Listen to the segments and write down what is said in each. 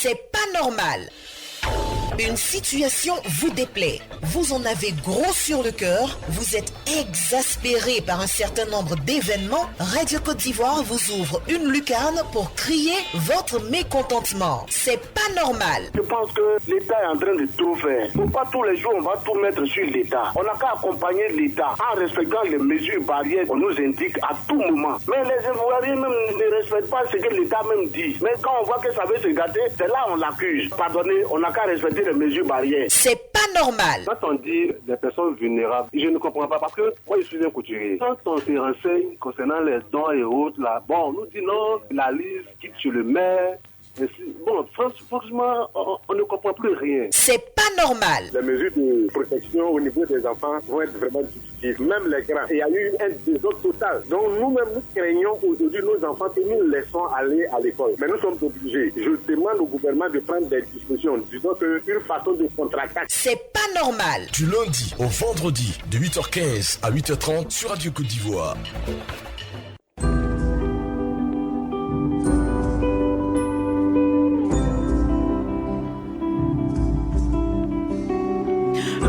C'est pas normal. Une situation vous déplaît, vous en avez gros sur le cœur, vous êtes exaspéré par un certain nombre d'événements, Radio Côte d'Ivoire vous ouvre une lucarne pour crier votre mécontentement. C'est pas normal. Je pense que l'État est en train de tout faire. Faut pas tous les jours on va tout mettre sur l'État. On n'a qu'à accompagner l'État en respectant les mesures barrières qu'on nous indique à tout moment. Mais les Ivoiriens même ne respectent pas ce que l'État même dit. Mais quand on voit que ça veut se gâter, c'est là on l'accuse. Pardonnez, on n'a qu'à respecter les mesures barrières. C'est pas normal. Quand on dit des personnes vulnérables, je ne comprends pas parce que moi je suis un couturier. Quand on se renseigne concernant les dons et autres, là, bon, on nous dit non, la liste quitte sur le maire. Bon, franchement, on ne comprend plus rien. C'est pas normal. Les mesures de protection au niveau des enfants vont être vraiment difficiles, même les grands. Il y a eu un désordre total. Donc nous-mêmes, nous craignons aujourd'hui nos enfants que nous laissons aller à l'école. Mais nous sommes obligés. Je demande au gouvernement de prendre des dispositions, disons qu'une façon de contre-attaque. C'est pas normal. Du lundi au vendredi, de 8h15 à 8h30 sur Radio Côte d'Ivoire.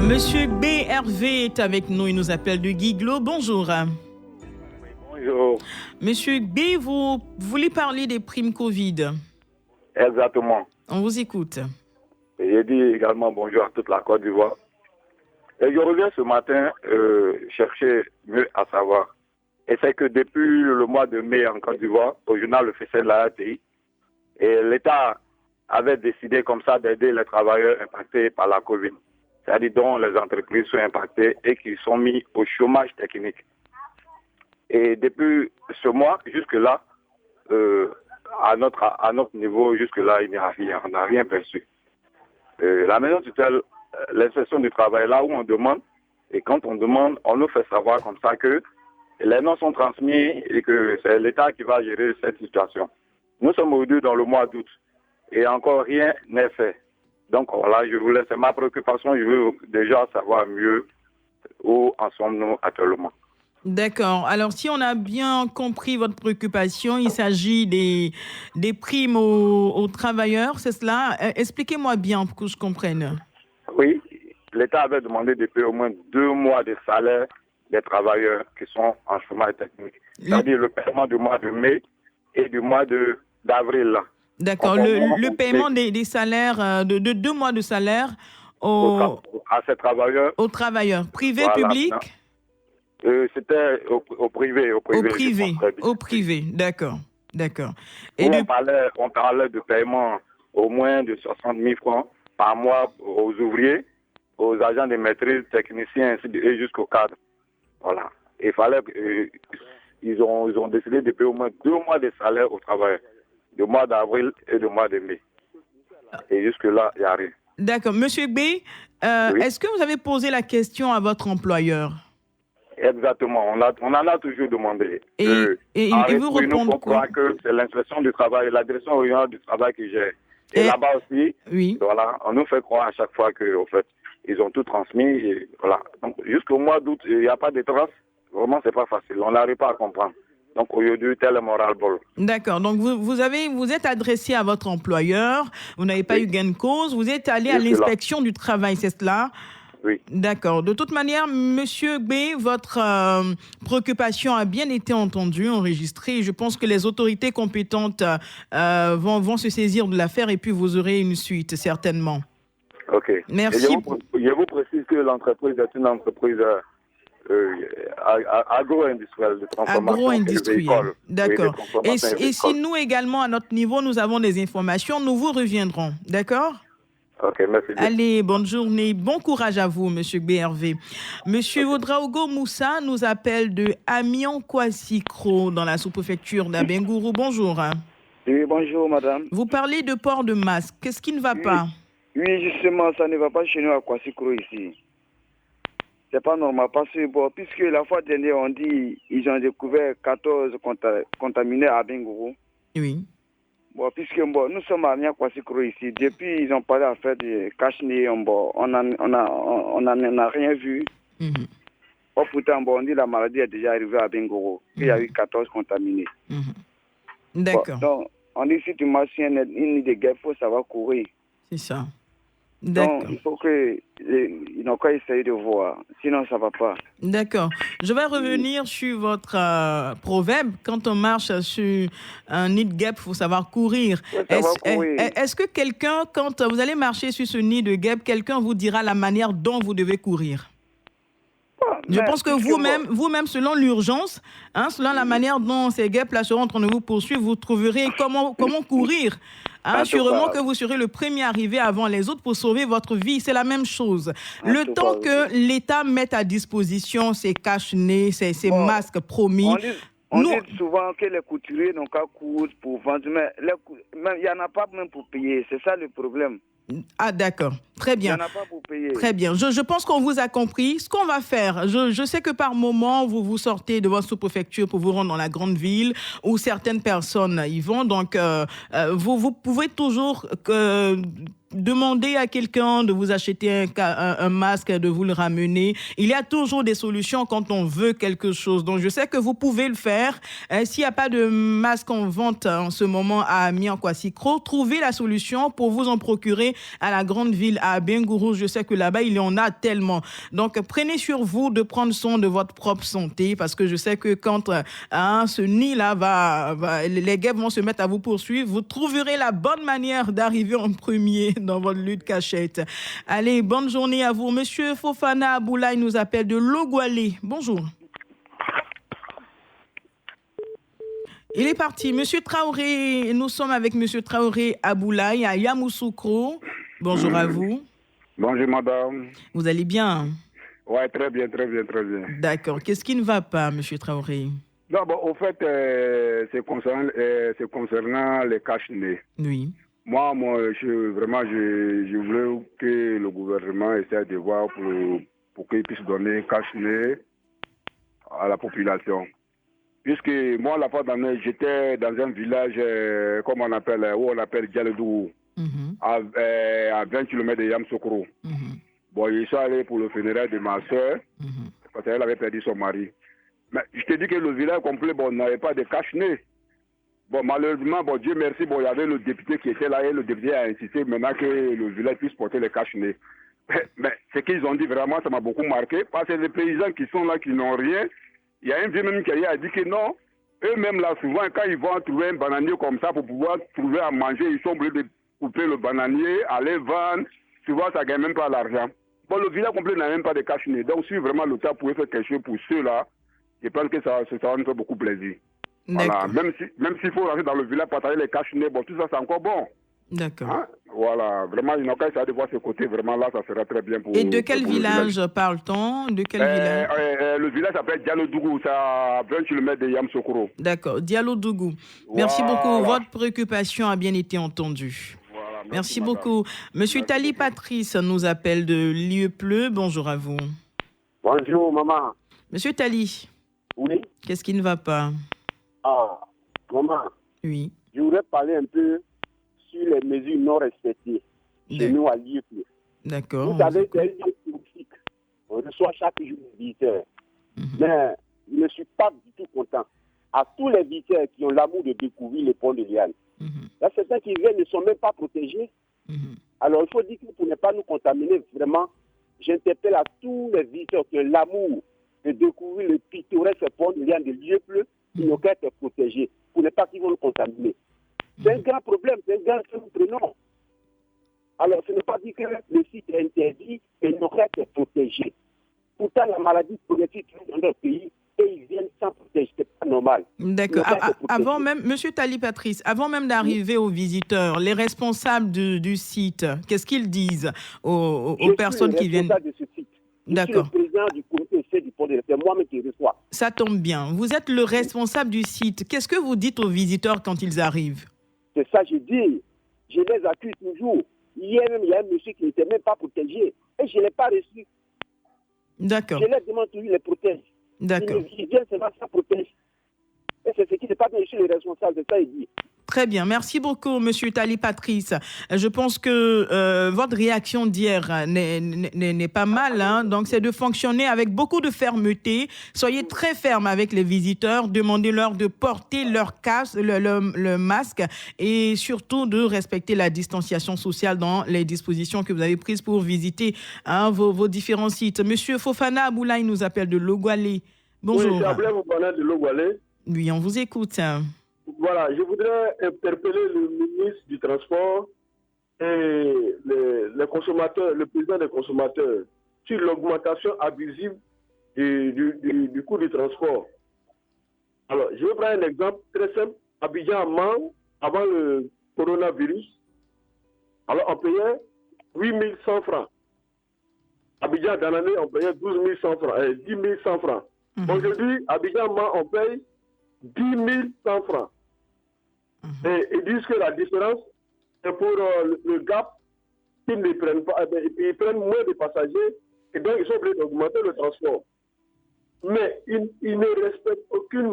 Monsieur BRV est avec nous, il nous appelle de Guiglo. Bonjour. Bonjour. Monsieur B, vous voulez parler des primes Covid? Exactement. On vous écoute. Et j'ai dit également bonjour à toute la Côte d'Ivoire. Et je reviens ce matin chercher mieux à savoir. Et c'est que depuis le mois de mai en Côte d'Ivoire, au journal officiel de la RTI, et l'État avait décidé comme ça d'aider les travailleurs impactés par la Covid. C'est-à-dire dont les entreprises sont impactées et qui sont mis au chômage technique. Et depuis ce mois, jusque-là, à notre niveau, jusque-là, il n'y a rien, on n'a rien perçu. La maison tutelle, l'insertion du travail, là où on demande, et quand on demande, on nous fait savoir comme ça que les noms sont transmis et que c'est l'État qui va gérer cette situation. Nous sommes aujourd'hui dans le mois d'août et encore rien n'est fait. Donc voilà, c'est ma préoccupation, je veux déjà savoir mieux où en sommes-nous actuellement. D'accord. Alors, si on a bien compris votre préoccupation, il s'agit des primes aux travailleurs, c'est cela? Expliquez-moi bien pour que je comprenne. Oui, l'État avait demandé de payer au moins 2 mois de salaire des travailleurs qui sont en chômage technique. C'est-à-dire le paiement du mois de mai et du mois d'avril. D'accord. Le paiement des salaires, de 2 mois de salaire à ces travailleurs. Aux travailleurs. Privé, voilà, public? C'était au privé. Au privé, d'accord. Et on parlait de paiement au moins de 60 000 francs par mois aux ouvriers, aux agents de maîtrise, techniciens, et jusqu'au cadre. Voilà. Il fallait ils ont décidé de payer au moins 2 mois de salaire aux travailleurs, le mois d'avril et le mois de mai. Et jusque-là, il n'y a rien. D'accord. Monsieur B, oui. Est-ce que vous avez posé la question à votre employeur? Exactement. On en a toujours demandé. Et vous répondez quoi? Que c'est l'inspection du travail, la direction régionale du travail qui gère. Et là-bas aussi, oui. Voilà, on nous fait croire à chaque fois qu'en fait, ils ont tout transmis. Et voilà. Donc, jusqu'au mois d'août, il n'y a pas de traces. Vraiment, c'est pas facile. On n'arrive pas à comprendre. Donc, aujourd'hui, tel est moral-bol. D'accord. Donc, vous êtes adressé à votre employeur. Vous n'avez pas eu gain de cause. Vous êtes allé à l'inspection du travail, c'est cela? Oui. D'accord. De toute manière, Monsieur B, votre préoccupation a bien été entendue, enregistrée. Je pense que les autorités compétentes vont se saisir de l'affaire et puis vous aurez une suite, certainement. OK. Merci. Je vous précise que l'entreprise est une entreprise agro-industrielle de transformation. Agro-industrielle, d'accord. Et si nous également, à notre niveau, nous avons des informations, nous vous reviendrons, d'accord? OK, merci bien. Allez, bonne journée, bon courage à vous, Monsieur BRV. Monsieur Oudraogo Moussa nous appelle de Amiens-Kwassikro, dans la sous-préfecture d'Abengourou. Bonjour. Oui, bonjour, madame. Vous parlez de port de masque. Qu'est-ce qui ne va pas? Oui, justement, ça ne va pas chez nous à Kwassikro ici. C'est pas normal parce que, bon, puisque la fois dernière, on dit ils ont découvert 14 contaminés à Abengourou. Oui. Bon, puisque bon, nous sommes à Amiens-Kwassikro ici. Depuis, ils ont parlé à faire de cache-nez. Bon, on n'a rien vu. Mm-hmm. Oh, pourtant, bon, on dit la maladie est déjà arrivée à Abengourou. Il y a eu 14 contaminés. Mm-hmm. D'accord. Bon, donc, On dit si tu marches sur une nid de guêpe, il faut savoir courir. C'est ça. Donc, D'accord. il faut qu'ils n'ont qu'à essayer de voir. Sinon, ça ne va pas. D'accord. Je vais revenir sur votre proverbe. Quand on marche sur un nid de guêpe, il faut savoir courir. Est-ce que quelqu'un, quand vous allez marcher sur ce nid de guêpe, quelqu'un vous dira la manière dont vous devez courir? Je pense que vous-même, selon l'urgence, selon la manière dont ces guêpes-là seront en train de vous poursuivre, vous trouverez comment courir. Sûrement que vous serez le premier arrivé avant les autres pour sauver votre vie. C'est la même chose. Le temps que l'État mette à disposition ces cache-nez, ces masques promis. On dit souvent que les couturiers n'ont qu'à coudre pour vendre, mais il n'y en a pas même pour payer. C'est ça le problème. Ah, d'accord. Très bien. Il n'y en a pas pour payer. Très bien. Je pense qu'on vous a compris. Ce qu'on va faire, je sais que par moment, vous sortez de votre sous-préfecture pour vous rendre dans la grande ville où certaines personnes y vont. Donc, vous pouvez toujours demander à quelqu'un de vous acheter un masque, de vous le ramener. Il y a toujours des solutions quand on veut quelque chose. Donc, je sais que vous pouvez le faire. S'il n'y a pas de masque en vente en ce moment à Miankwassikro, trouvez la solution pour vous en procurer à la grande ville, à Bengourou. Je sais que là-bas, il y en a tellement. Donc, prenez sur vous de prendre soin de votre propre santé parce que je sais que quand ce nid-là les guêpes vont se mettre à vous poursuivre, vous trouverez la bonne manière d'arriver en premier dans votre lutte cachette. Allez, bonne journée à vous. Monsieur Fofana Aboulaye nous appelle de Logoualé. Bonjour. Il est parti. Monsieur Traoré, nous sommes avec Monsieur Traoré Aboulaye à Yamoussoukro. Bonjour à vous. Bonjour madame. Vous allez bien? Oui, très bien, très bien, très bien. D'accord. Qu'est-ce qui ne va pas, Monsieur Traoré? Non, bon, au fait, c'est concernant les cache-nez. Oui. Moi, je voulais que le gouvernement essaie de voir pour qu'il puisse donner cache-nez à la population. Puisque moi, la fois d'année, j'étais dans un village, où on appelle Dialodougou, à 20 km de Yamoussoukro. Bon, je suis allé pour le funérail de ma soeur, parce qu'elle avait perdu son mari. Mais je te dis que le village complet, n'avait pas de cache-nez. Bon, malheureusement, Dieu merci, il y avait le député qui était là et le député a insisté maintenant que le village puisse porter les cache-nez. Mais ce qu'ils ont dit vraiment, ça m'a beaucoup marqué, parce que les paysans qui sont là, qui n'ont rien, il y a un vieux même qui a dit que non, eux-mêmes là, souvent, quand ils vont trouver un bananier comme ça pour pouvoir trouver à manger, ils sont obligés de couper le bananier, aller vendre, souvent ça ne gagne même pas l'argent. Bon, le village complet n'a même pas de cache-nez. Donc, si vraiment l'État pouvait faire quelque chose pour ceux-là, je pense que ça va nous faire beaucoup plaisir. Voilà. Même s'il faut rentrer dans le village, partager les cache-nez, tout ça, c'est encore bon. D'accord. Voilà. Vraiment, il n'y a qu'à essayer de voir ce côté. Vraiment, là, ça sera très bien pour... Et de quel village parle-t-on? De quel village? Le village s'appelle Dialodougou. C'est à 20 km de Yamoussoukro. D'accord. Dialodougou. Merci beaucoup. Votre préoccupation a bien été entendue. Voilà. Merci beaucoup. Monsieur Tali Patrice nous appelle de Liepleu. Bonjour à vous. Bonjour, maman. Monsieur Tali. Oui. Qu'est-ce qui ne va pas? Ah, maman. Oui. Je voudrais parler un peu sur les mesures non respectées chez nous à Liepleu. D'accord. Vous savez, c'est un lieu touristique. On reçoit chaque jour des visiteurs. Mais je ne suis pas du tout content. À tous les visiteurs qui ont l'amour de découvrir le pont de Liane. Là, certains qui viennent ne sont même pas protégés. Alors, il faut dire que pour ne pas nous contaminer, vraiment, j'interpelle à tous les visiteurs qui ont l'amour de découvrir le pittoresque pont de Liane de Liepleu, qui n'ont qu'à être protégés, pour ne pas qu'ils vont nous contaminer. C'est un grand problème, c'est un grand que nous prenons. Alors, ce n'est pas dit que le site est interdit et il n'aurait qu'à être protégé. Pourtant, la maladie progressive dans notre pays et ils viennent sans protéger. C'est pas normal. D'accord. Avant même, Monsieur Tali Patrice, avant même d'arriver aux visiteurs, les responsables du site, qu'est-ce qu'ils disent aux personnes qui viennent? De ce site. D'accord. Je suis le président du comité du pont de Liane. C'est moi-même qui reçois. Ça tombe bien. Vous êtes le responsable du site. Qu'est-ce que vous dites aux visiteurs quand ils arrivent? C'est ça, je dis. Je les accuse toujours. Hier même, il y a un monsieur qui n'était même pas protégé. Et je ne l'ai pas reçu. D'accord. Je les demande toujours, les protège. D'accord. Ils viennent seulement sans protège. Et c'est ce qui n'est pas bien. Je suis le responsable de ça, il dit. Très bien. Merci beaucoup, Monsieur Tali Patrice. Je pense que votre réaction d'hier n'est pas mal. Hein? Donc, c'est de fonctionner avec beaucoup de fermeté. Soyez très ferme avec les visiteurs. Demandez-leur de porter leur casque, le masque et surtout de respecter la distanciation sociale dans les dispositions que vous avez prises pour visiter vos différents sites. Monsieur Fofana Aboulaye nous appelle de Logoualé. Bonjour. Oui, c'est Ablaye Fofana de Logoualé. Oui, on vous écoute. Voilà, je voudrais interpeller le ministre du Transport et les consommateurs, le président des consommateurs, sur l'augmentation abusive du coût du transport. Alors, je vais prendre un exemple très simple. Abidjan-Amman, avant le coronavirus, alors on payait 8 100 francs. Abidjan-Danané, on payait 12 100 francs, 10 100 francs. Aujourd'hui, Abidjan-Amman, on paye 10 100 francs. Et ils disent que la différence, c'est pour le gap, qu'ils ne prennent pas, ils prennent moins de passagers, et donc ils sont obligés d'augmenter le transport. Mais ils ne respectent aucune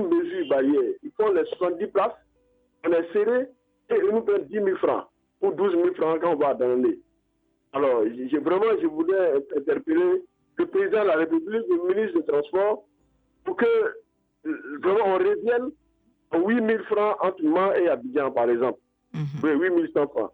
mesure barrière. Ils font les 70 places, on est serré, et ils nous prennent 10 000 francs, ou 12 000 francs quand on va dans l'année. Alors, je voulais interpeller le président de la République, le ministre des Transports, pour que vraiment on revienne à 8 000 francs entre Mans et Abidjan, par exemple. Oui, 8 100 francs.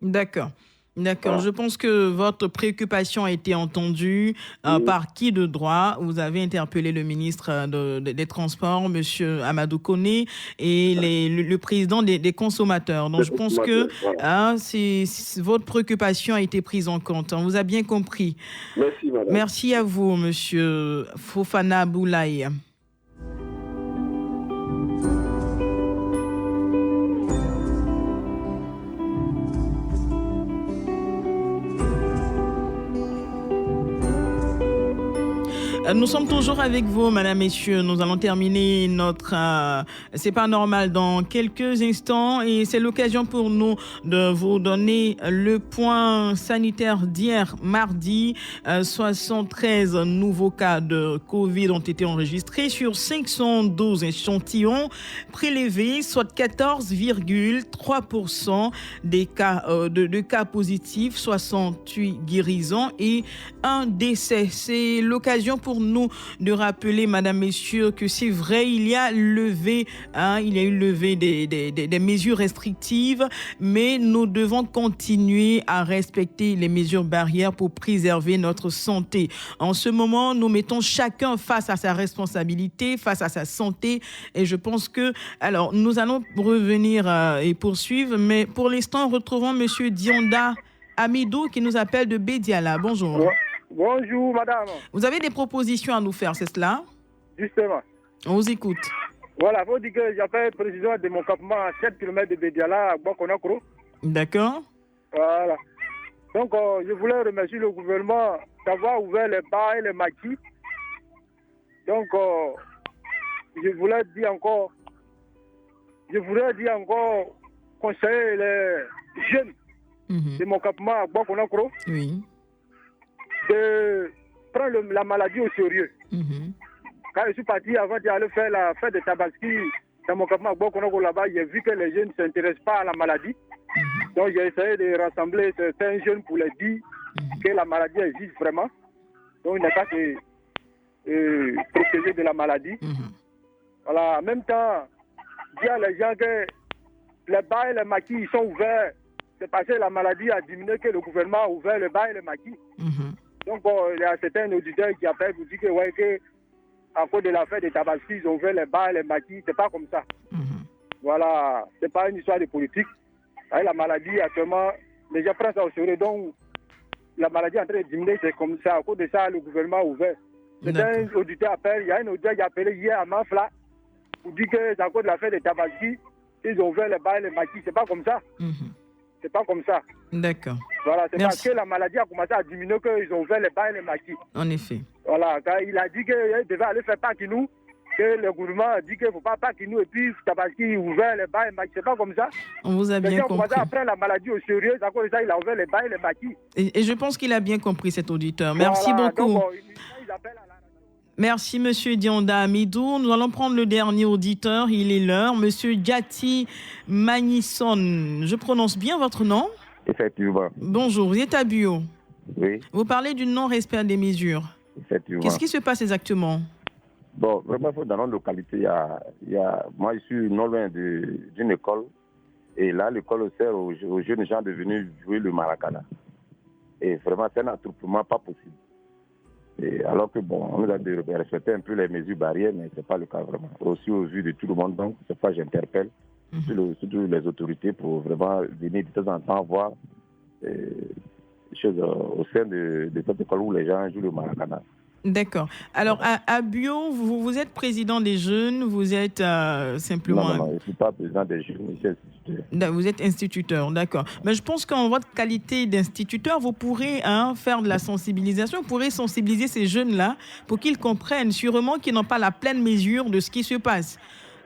D'accord. D'accord. Je pense que votre préoccupation a été entendue par qui de droit. Vous avez interpellé le ministre des Transports, M. Amadou Koné, et le président des consommateurs. Donc, je pense que votre préoccupation a été prise en compte. On vous a bien compris. Merci, madame. Merci à vous, M. Fofana Aboulaye. Nous sommes toujours avec vous, madame, messieurs. Nous allons terminer notre C'est pas normal dans quelques instants et c'est l'occasion pour nous de vous donner le point sanitaire d'hier mardi. 73 nouveaux cas de Covid ont été enregistrés sur 512 échantillons prélevés, soit 14,3% des cas de cas positifs, 68 guérisons et un décès. C'est l'occasion pour nous de rappeler, madame, messieurs, que c'est vrai, il y a eu levé des mesures restrictives, mais nous devons continuer à respecter les mesures barrières pour préserver notre santé. En ce moment, nous mettons chacun face à sa responsabilité, face à sa santé, et je pense que, alors, nous allons revenir et poursuivre, mais pour l'instant, retrouvons monsieur Dionda Amidou qui nous appelle de Bédiala. Bonjour. Ouais. Bonjour, madame. Vous avez des propositions à nous faire, c'est cela? Justement. On vous écoute. Voilà, vous dites que j'appelle président de mon campement à 7 km de Bédiala, à Bokonakro. D'accord. Voilà. Donc, je voulais remercier le gouvernement d'avoir ouvert les bars et les maquis. Donc, je voulais dire encore, conseiller les jeunes de mon campement à Bokonakro. Oui. De prendre la maladie au sérieux. Quand je suis parti avant d'aller faire la fête de Tabaski dans mon campement là-bas, j'ai vu que les jeunes ne s'intéressent pas à la maladie. Donc j'ai essayé de rassembler certains jeunes pour leur dire que la maladie existe vraiment. Donc il n'y a pas que protéger de la maladie. Voilà. En même temps, dire à les gens que les bars et les maquis ils sont ouverts. C'est parce que la maladie a diminué que le gouvernement a ouvert les bars et les maquis. Donc, il y a certains auditeurs qui appellent pour dire que, ouais, que à cause de l'affaire de Tabaski, ils ont ouvert les bars et les maquis. C'est pas comme ça. Voilà, c'est pas une histoire de politique. Avec la maladie, actuellement, les gens prennent ça au sérieux. Donc, la maladie est en train de diminuer, c'est comme ça. À cause de ça, le gouvernement a ouvert. Certains auditeurs appellent. Il y a un auditeur qui a appelé hier à Manfla pour dire que c'est à cause de l'affaire de Tabaski, ils ont ouvert les bars et les maquis. C'est pas comme ça. C'est pas comme ça. D'accord. Voilà, c'est parce que la maladie a commencé à diminuer qu'ils ont ouvert les bars et les maquis. En effet. Voilà, quand il a dit qu'il devait aller faire Pakinou, que le gouvernement a dit qu'il ne faut pas Pakinou et puis Tabaski ouvert les bars et les maquis. C'est pas comme ça. On vous a bien compris. Les gens ont commencé à prendre la maladie au sérieux, à cause de ça, il a ouvert les bars et les maquis. Et je pense qu'il a bien compris cet auditeur. Merci beaucoup. Donc, ils appellent à la... Merci, Monsieur Dionda Amidou. Nous allons prendre le dernier auditeur. Il est l'heure. Monsieur Jati Manisson. Je prononce bien votre nom? Effectivement. Bonjour, vous êtes à Bio. Oui. Vous parlez du non-respect des mesures. Effectivement. Qu'est-ce qui se passe exactement? Bon, vraiment, dans notre localité, moi, je suis non loin d'une école. Et là, l'école sert aux jeunes gens de venir jouer le maracana. Et vraiment, c'est un attroupement pas possible. Et alors que, bon, on nous a de respecter un peu les mesures barrières, mais ce n'est pas le cas vraiment. Aussi aux yeux de tout le monde. Donc, c'est pourquoi j'interpelle surtout les autorités pour vraiment venir de temps en temps voir choses au sein de cette école où les gens jouent le maracana. D'accord. Alors, à Bio, vous êtes président des jeunes, vous êtes simplement... Non, je ne suis pas président des jeunes, je suis instituteur. Vous êtes instituteur, d'accord. Mais je pense qu'en votre qualité d'instituteur, vous pourrez faire de la sensibilisation, vous pourrez sensibiliser ces jeunes-là pour qu'ils comprennent sûrement qu'ils n'ont pas la pleine mesure de ce qui se passe.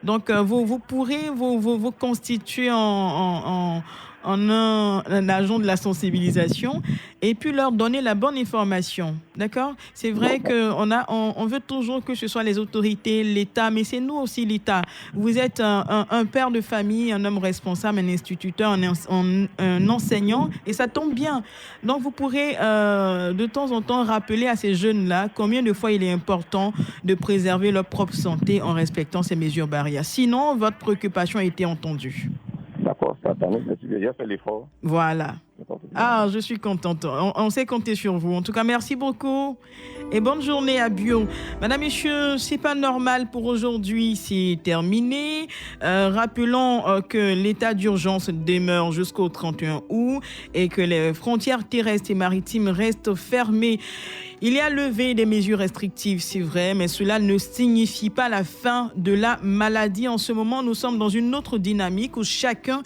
Donc, vous pourrez vous constituer en un agent de la sensibilisation et puis leur donner la bonne information. D'accord? C'est vrai qu'on veut toujours que ce soit les autorités, l'État, mais c'est nous aussi l'État. Vous êtes un père de famille, un homme responsable, un instituteur, un enseignant, et ça tombe bien. Donc, vous pourrez de temps en temps rappeler à ces jeunes-là combien de fois il est important de préserver leur propre santé en respectant ces mesures barrières. Sinon, votre préoccupation a été entendue. D'accord, ça t'a déjà fait l'effort. Voilà. Ah, je suis contente. On sait compter sur vous. En tout cas, merci beaucoup et bonne journée à Bio. Madame, messieurs, c'est pas normal pour aujourd'hui. C'est terminé. Rappelons que l'état d'urgence demeure jusqu'au 31 août et que les frontières terrestres et maritimes restent fermées. Il y a levé des mesures restrictives, c'est vrai, mais cela ne signifie pas la fin de la maladie. En ce moment, nous sommes dans une autre dynamique où chacun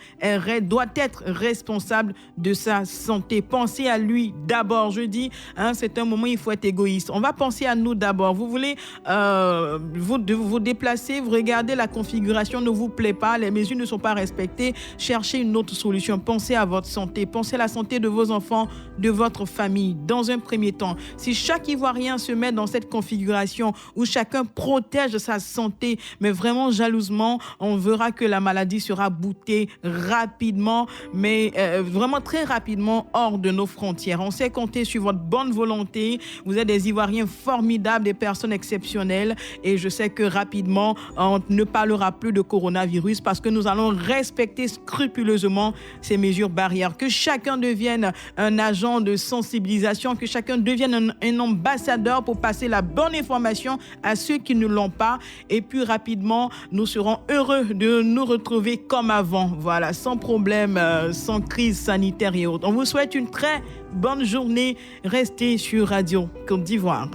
doit être responsable de sa santé. Pensez à lui d'abord. Je dis, c'est un moment où il faut être égoïste. On va penser à nous d'abord. Vous voulez vous déplacer, vous regardez la configuration, ne vous plaît pas, les mesures ne sont pas respectées, cherchez une autre solution. Pensez à votre santé, pensez à la santé de vos enfants, de votre famille. Dans un premier temps, si chaque Ivoirien se met dans cette configuration où chacun protège sa santé, mais vraiment jalousement, on verra que la maladie sera boutée rapidement, mais vraiment très rapidement hors de nos frontières. On sait compter sur votre bonne volonté. Vous êtes des Ivoiriens formidables, des personnes exceptionnelles, et je sais que rapidement, on ne parlera plus de coronavirus parce que nous allons respecter scrupuleusement ces mesures barrières. Que chacun devienne un agent de sensibilisation, que chacun devienne un ambassadeur pour passer la bonne information à ceux qui ne l'ont pas. Et puis rapidement, nous serons heureux de nous retrouver comme avant. Voilà, sans problème, sans crise sanitaire et autres. On vous souhaite une très bonne journée. Restez sur Radio Côte d'Ivoire.